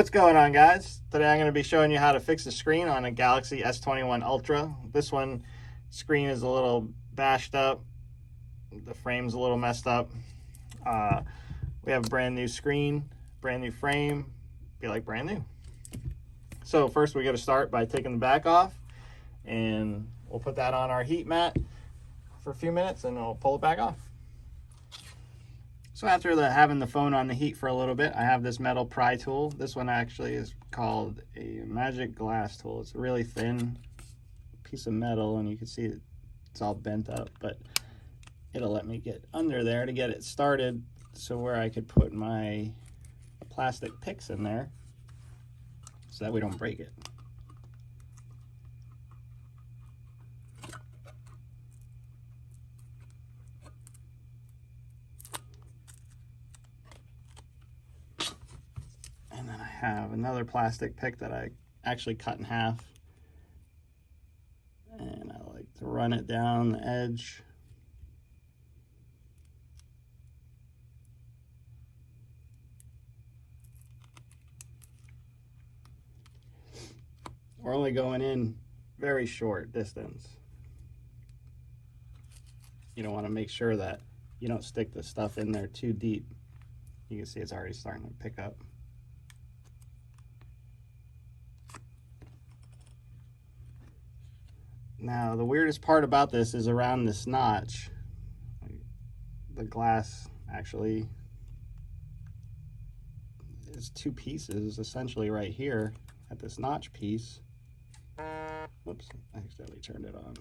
What's going on, guys? Today I'm going to be showing you how to fix the screen on a Galaxy S21 Ultra. This one screen is a little bashed up. The frame's a little messed up. We have a brand new screen, brand new frame, be like brand new. So first we got to start by taking the back off, and we'll put that on our heat mat for a few minutes and we'll pull it back off. So after having the phone on the heat for a little bit, I have this metal pry tool. This one actually is called a magic glass tool. It's a really thin piece of metal, and you can see it's all bent up, but it'll let me get under there to get it started, so where I could put my plastic picks in there so that we don't break it. And then I have another plastic pick that I actually cut in half, and I like to run it down the edge. We're only going in very short distance. You don't want to make sure that you don't stick the stuff in there too deep. You can see it's already starting to pick up. Now, the weirdest part about this is around this notch. The glass actually is two pieces essentially right here at this notch piece. Whoops, I accidentally turned it on.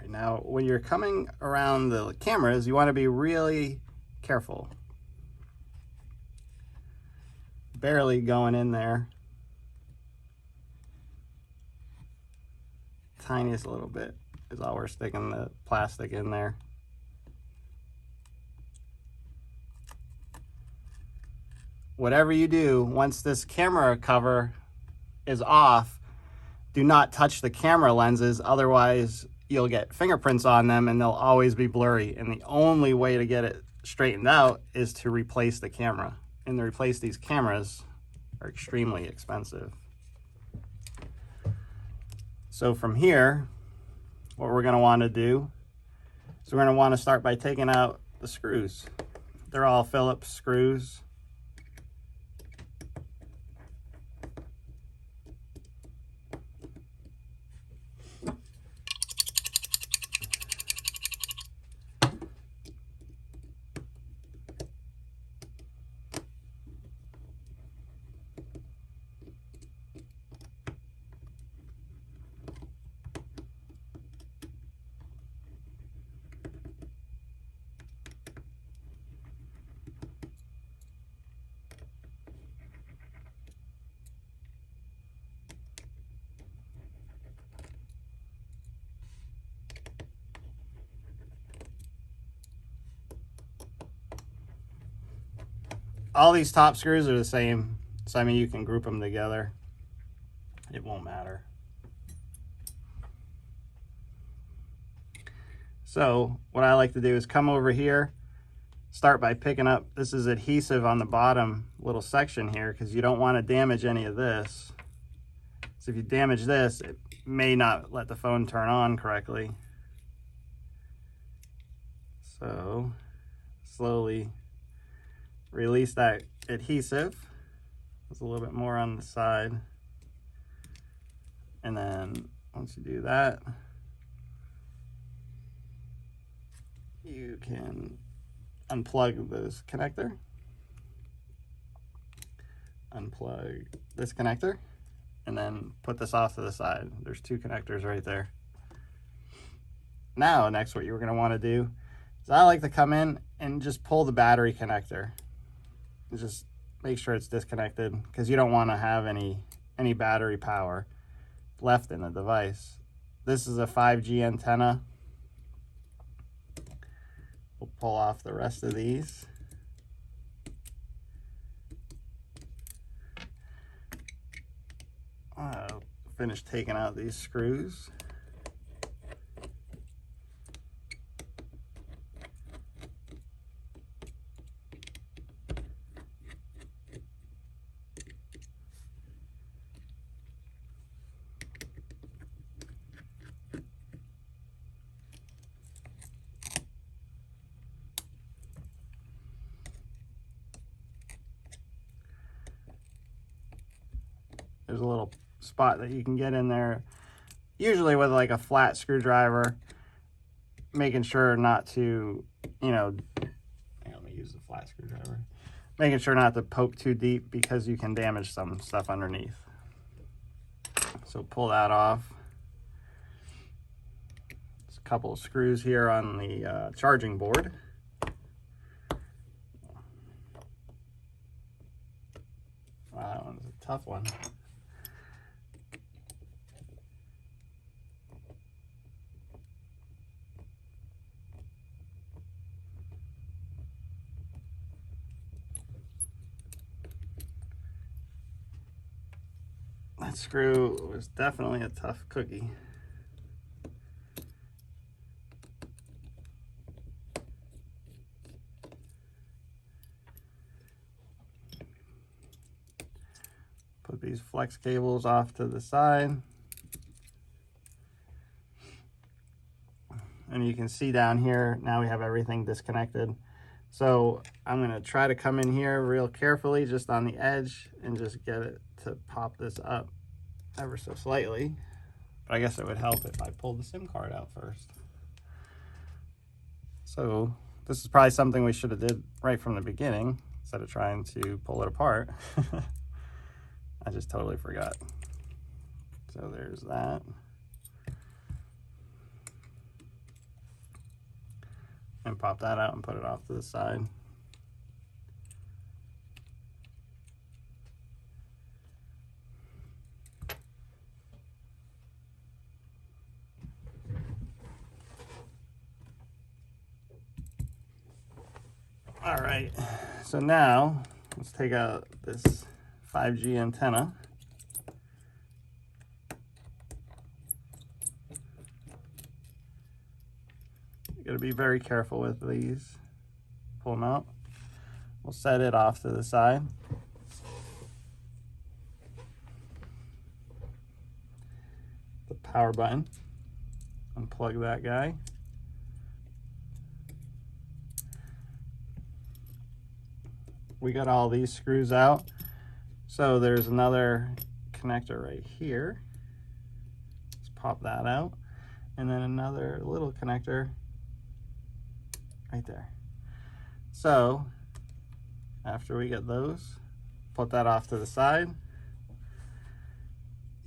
Now, when you're coming around the cameras, you want to be really careful. Barely going in there. Tiniest little bit is all we're sticking the plastic in there. Whatever you do, once this camera cover is off, do not touch the camera lenses, otherwise you'll get fingerprints on them and they'll always be blurry. And the only way to get it straightened out is to replace the camera. And to replace these cameras are extremely expensive. So from here, what we're going to want to do is we're going to want to start by taking out the screws. They're all Phillips screws. All these top screws are the same, so I mean you can group them together. It won't matter. So what I like to do is come over here, start by picking up, this is adhesive on the bottom little section here, because you don't want to damage any of this. So if you damage this, it may not let the phone turn on correctly. So slowly release that adhesive. There's a little bit more on the side. And then once you do that, you can unplug this connector. unplug this connector and then put this off to the side. There's two connectors right there. Now, next, what you're going to want to do is I like to come in and just pull the battery connector. Just make sure it's disconnected because you don't want to have any battery power left in the device. This is a 5G antenna. We'll pull off the rest of these. I'll finish taking out these screws. There's a little spot that you can get in there, usually with like a flat screwdriver, making sure not to, let me use the flat screwdriver, making sure not to poke too deep because you can damage some stuff underneath. So pull that off. There's a couple of screws here on the charging board. Wow, that one's a tough one. That screw was definitely a tough cookie. Put these flex cables off to the side. And you can see down here, now we have everything disconnected. So I'm gonna try to come in here real carefully, just on the edge, and just get it to pop this up ever so slightly. But I guess it would help if I pulled the SIM card out first. So this is probably something we should have did right from the beginning, instead of trying to pull it apart. I just totally forgot. So there's that. And pop that out and put it off to the side. All right, so now let's take out this 5G antenna. You gotta be very careful with these. Pull them out. We'll set it off to the side. The power button. Unplug that guy. We got all these screws out. So there's another connector right here. Let's pop that out. And then another little connector right there. So after we get those, put that off to the side.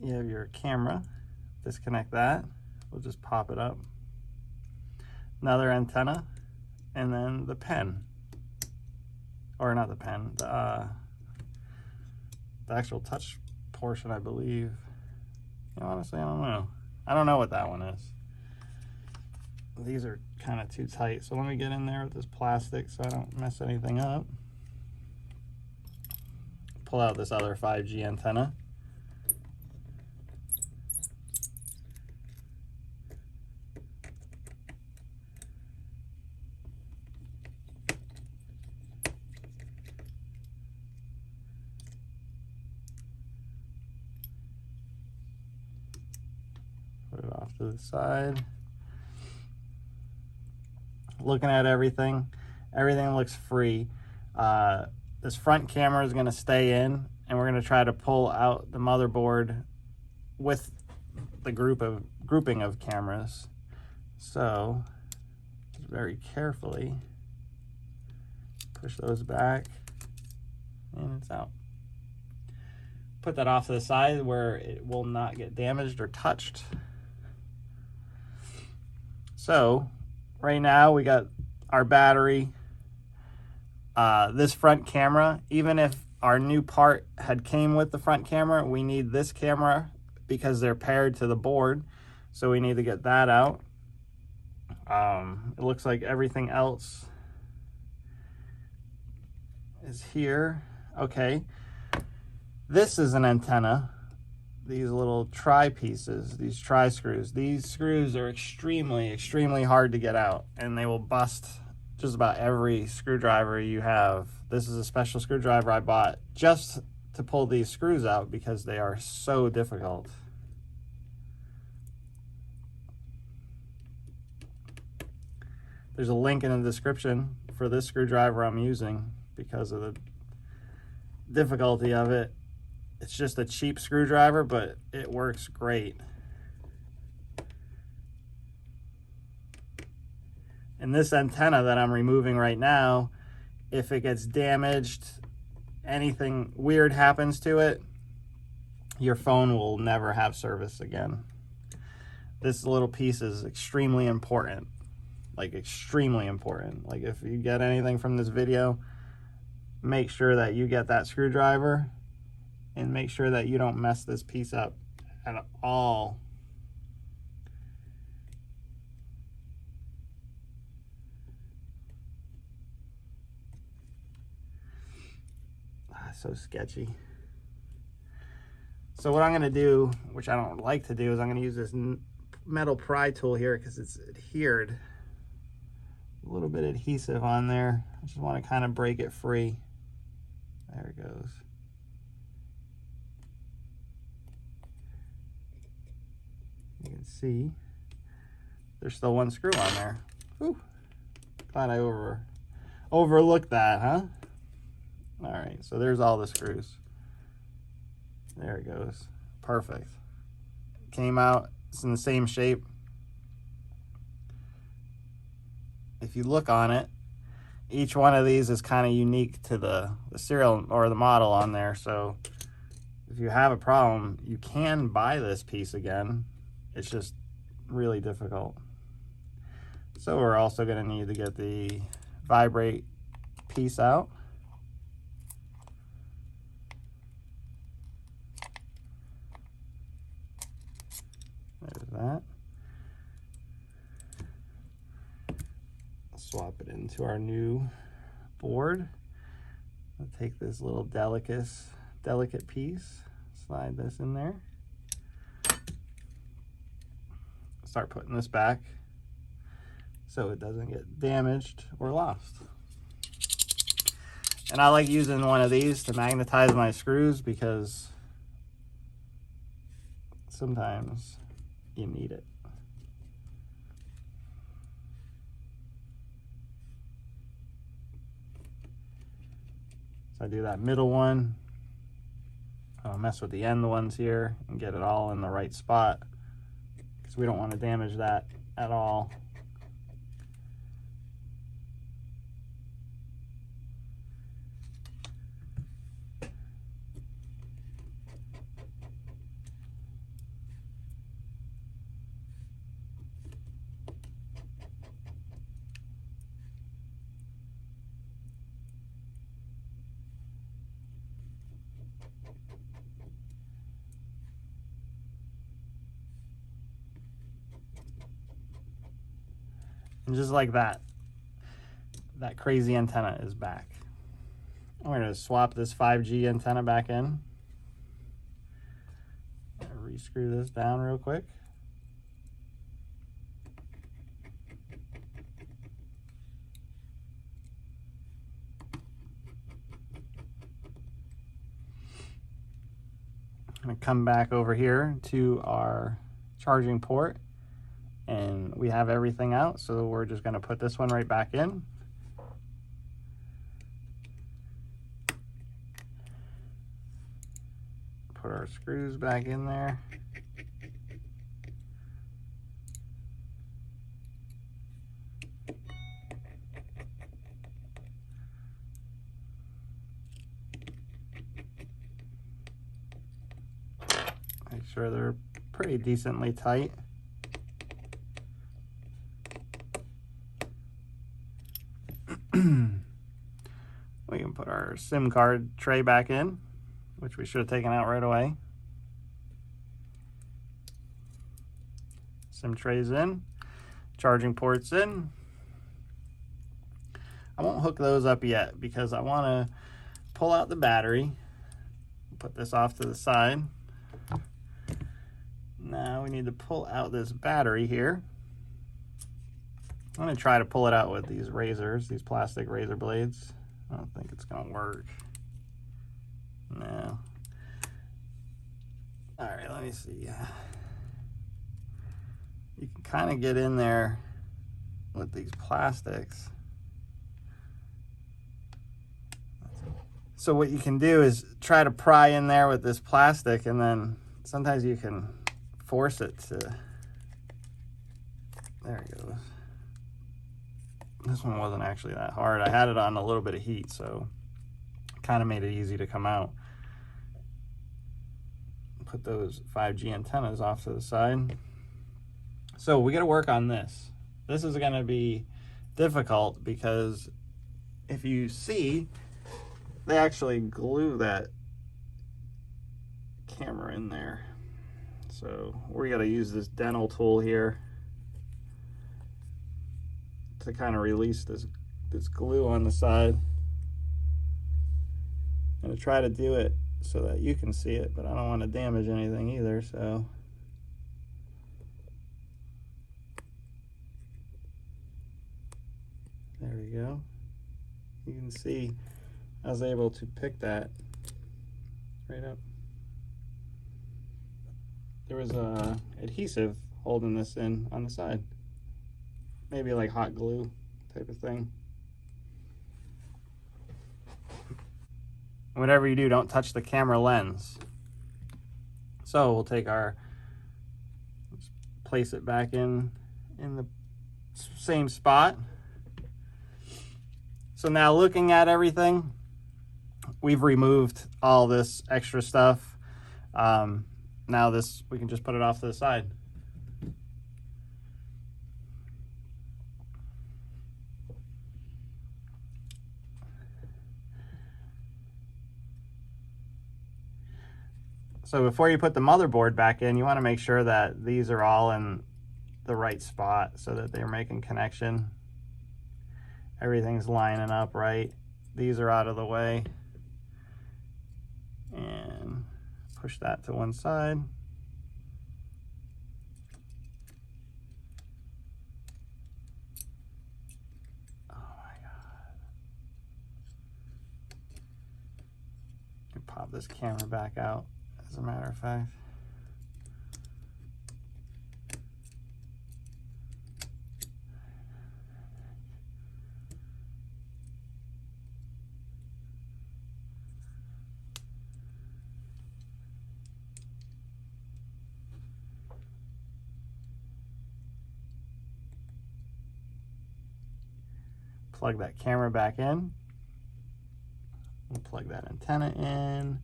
You have your camera. Disconnect that. We'll just pop it up. Another antenna, and then the pen. Or not the pen, the actual touch portion, I believe. Honestly, I don't know. I don't know what that one is. These are kind of too tight, so let me get in there with this plastic so I don't mess anything up. Pull out this other 5G antenna. Put it off to the side. Looking at everything looks free. This front camera is going to stay in, and we're going to try to pull out the motherboard with the grouping of cameras. So just very carefully push those back, and it's out. put that off to the side where it will not get damaged or touched. So right now we got our battery, this front camera. Even if our new part had came with the front camera, we need this camera because they're paired to the board. So we need to get that out. It looks like everything else is here. Okay. This is an antenna. These little tri pieces, these tri screws. These screws are extremely, extremely hard to get out, and they will bust just about every screwdriver you have. This is a special screwdriver I bought just to pull these screws out because they are so difficult. There's a link in the description for this screwdriver I'm using because of the difficulty of it. It's just a cheap screwdriver, but it works great. And this antenna that I'm removing right now, if it gets damaged, anything weird happens to it, your phone will never have service again. This little piece is extremely important, like extremely important. Like if you get anything from this video, make sure that you get that screwdriver and make sure that you don't mess this piece up at all. So sketchy. So what I'm going to do, which I don't like to do, is I'm going to use this metal pry tool here because it's adhered. A little bit adhesive on there. I just want to kind of break it free. There it goes. You can see there's still one screw on there. Whew. Glad I overlooked that, huh? All right, so there's all the screws. There it goes. Perfect. Came out. It's in the same shape. If you look on it, each one of these is kind of unique to the serial or the model on there. So if you have a problem, you can buy this piece again. It's just really difficult. So we're also going to need to get the vibrate piece out. There's that. Swap it into our new board. I'll take this little delicate piece, slide this in there. Start putting this back so it doesn't get damaged or lost. And I like using one of these to magnetize my screws because sometimes you need it. So I do that middle one. I'll mess with the end ones here and get it all in the right spot because we don't want to damage that at all. And just like that, that crazy antenna is back. I'm going to swap this 5G antenna back in. Rescrew this down real quick. I'm going to come back over here to our charging port. And we have everything out, so we're just going to put this one right back in. Put our screws back in there. Make sure they're pretty decently tight. We can put our SIM card tray back in, which we should have taken out right away. SIM trays in, charging ports in. I won't hook those up yet because I want to pull out the battery, put this off to the side. Now we need to pull out this battery here. I'm going to try to pull it out with these razors, these plastic razor blades. I don't think it's going to work. No. All right, let me see. You can kind of get in there with these plastics. So what you can do is try to pry in there with this plastic, and then sometimes you can force it to, there it goes. This one wasn't actually that hard. I had it on a little bit of heat, so kind of made it easy to come out. Put those 5G antennas off to the side. So we got to work on this. This is going to be difficult because if you see, they actually glue that camera in there. So we got to use this dental tool here to kind of release this glue on the side. I'm going to try to do it so that you can see it, but I don't want to damage anything either, so. There we go. You can see I was able to pick that right up. There was a adhesive holding this in on the side. Maybe like hot glue type of thing. Whatever you do, don't touch the camera lens. So we'll take let's place it back in the same spot. So now looking at everything, we've removed all this extra stuff. Now we can just put it off to the side. So before you put the motherboard back in, you want to make sure that these are all in the right spot so that they're making connection. Everything's lining up right. These are out of the way. And push that to one side. Oh my God. You can pop this camera back out, as a matter of fact. Plug that camera back in. We'll plug that antenna in.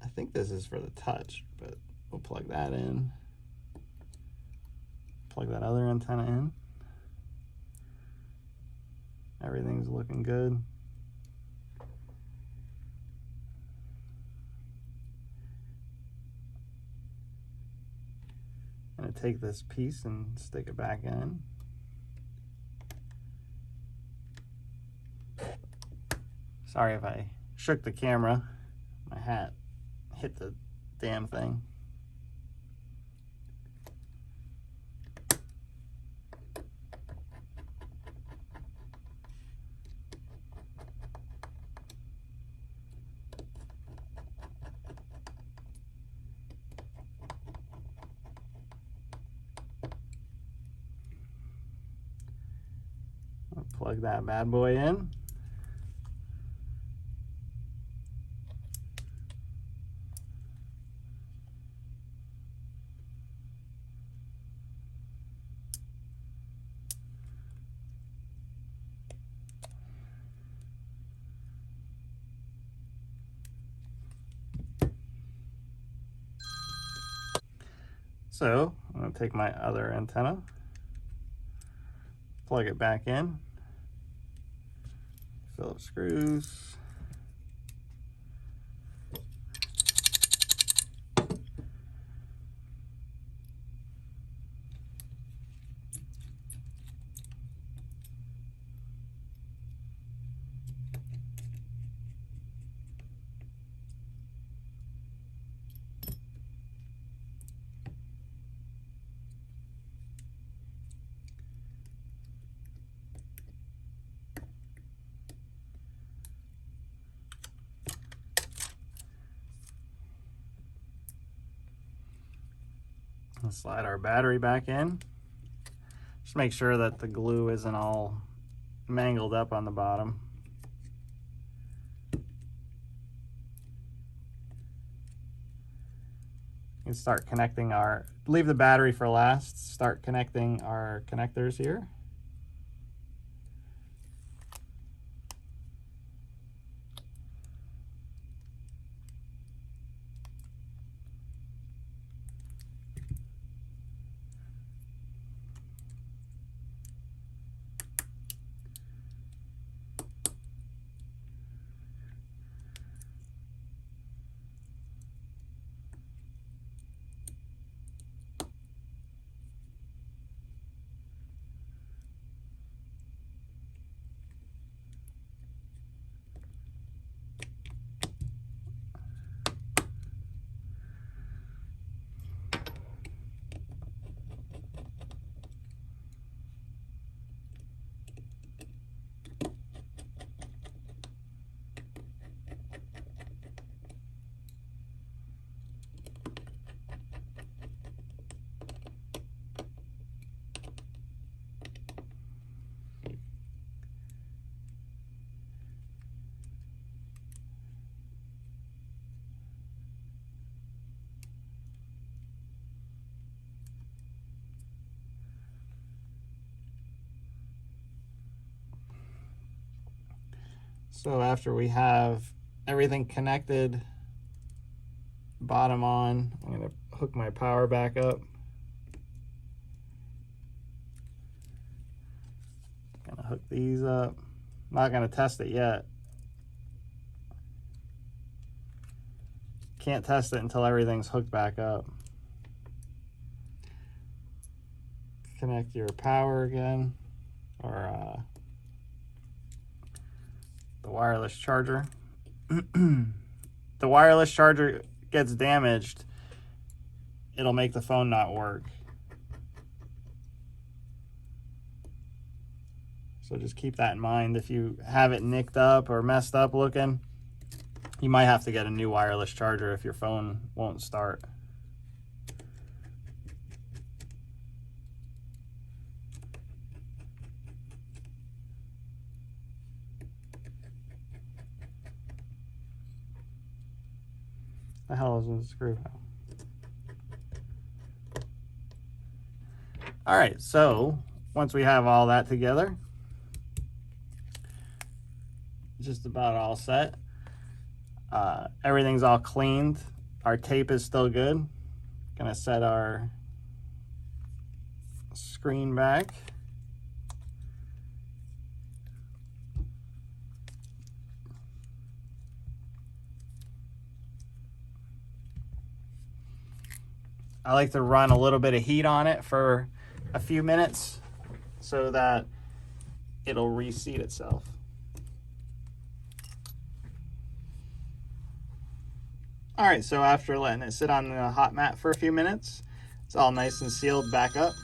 I think this is for the touch, but we'll plug that in. Plug that other antenna in. Everything's looking good. I'm gonna take this piece and stick it back in. Sorry if I shook the camera. My hat hit the damn thing. I'll plug that bad boy in. So I'm going to take my other antenna, plug it back in, Phillips screws. And slide our battery back in. Just make sure that the glue isn't all mangled up on the bottom. You can start connecting our, leave the battery for last, start connecting our connectors here. So after we have everything connected, bottom on, I'm going to hook my power back up. Going to hook these up. I'm not going to test it yet. Can't test it until everything's hooked back up. Connect your power again, or the wireless charger. The wireless charger gets damaged, it'll make the phone not work. So just keep that in mind. If you have it nicked up or messed up looking, you might have to get a new wireless charger if your phone won't start. The hell is this screw? All right, so once we have all that together, just about all set. Everything's all cleaned. Our tape is still good. Gonna set our screen back. I like to run a little bit of heat on it for a few minutes so that it'll reseat itself. All right, so after letting it sit on the hot mat for a few minutes, it's all nice and sealed back up.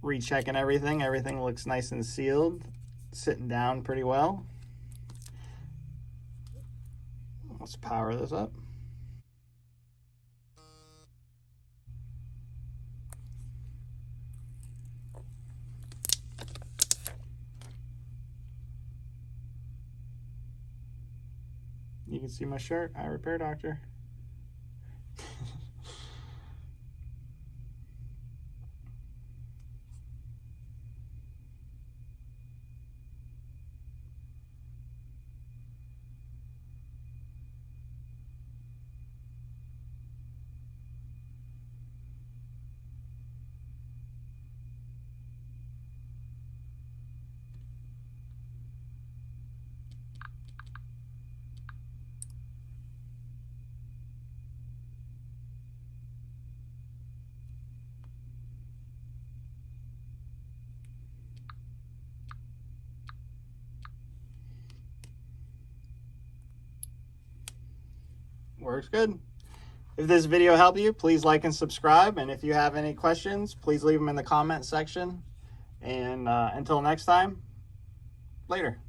Rechecking everything. Everything looks nice and sealed, sitting down pretty well. Let's power this up. You can see my shirt, iRepairDr. Works good. If this video helped you, please like and subscribe. And if you have any questions, please leave them in the comment section. And until next time, later.